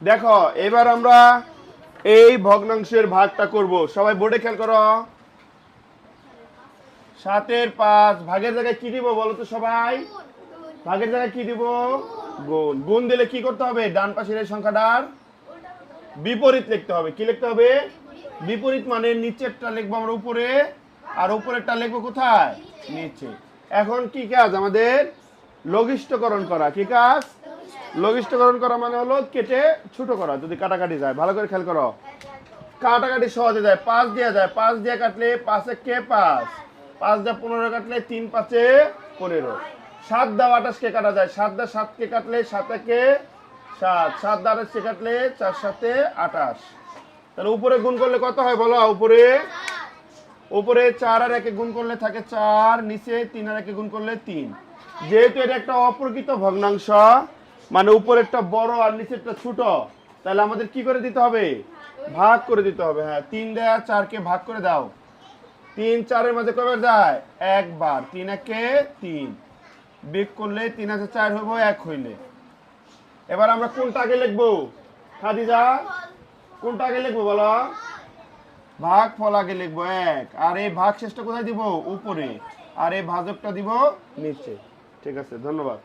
দেখো এবার আমরা এই ভগ্নাংশের ভাগটা করব। সবাই বোর্ডে খেয়াল করো। 7/5 ভাগের জায়গায় কি দিব বলো তো সবাই? ভাগের জায়গায় কি দিব? গুণ। গুণ দিলে কি করতে হবে? ডান পাশের এই সংখ্যাটার বিপরীত লিখতে হবে। কি লিখতে হবে? বিপরীত মানে নিচেরটা লিখবো আমরা উপরে, আর উপরেরটা লিখবো কোথায়? নিচে। এখন কি কাজ আমাদের? লঘিষ্ঠকরণ করা। কি কাজ? লঘিষ্ঠকরণ করা মানে হলো কেটে ছোট করা। যদি কাটাকাটি যায়, ভালো করে খেয়াল করো। কাটাকাটি সহজে যায়, 5 দেওয়া যায়। 5 দিয়ে কাটলে 5 একে 5, 5 দিয়ে 15 কাটলে 3 5 এ 15, 7 দা 28 কে কাটা যায়। 7 দা 7 কে কাটলে 7 একে 7, 7 দা 28 কে কাটলে 4 7 এ 28। তাহলে উপরে গুণ করলে কত হয় বলো? উপরে উপরে 4 আর 1 গুণ করলে থাকে 4, নিচে 3 আর 1 গুণ করলে 3। যেহেতু এটা একটা অপ্রকৃত ভগ্নাংশ, মানে উপরেরটা বড় আর নিচেরটা ছোট, তাহলে আমাদের কি করে দিতে হবে? ভাগ করে দিতে হবে। হ্যাঁ, 3 দেয়া 4 কে ভাগ করে দাও। 3 4 এর মাঝে কয়বার যায়? একবার। 3 একে 3, বিয়োগ করলে 3 আছে 4 হইব 1 হইলে। এবার আমরা কোনটা আগে লিখবো খাদিজা? কোনটা আগে লিখবো বলো? ভাগ ফল আগে লিখবো 1, আর এই ভাগ শেষটা কোথায় দিব? উপরে, আর এই ভাজকটা দিব নিচে। ঠিক আছে, ধন্যবাদ।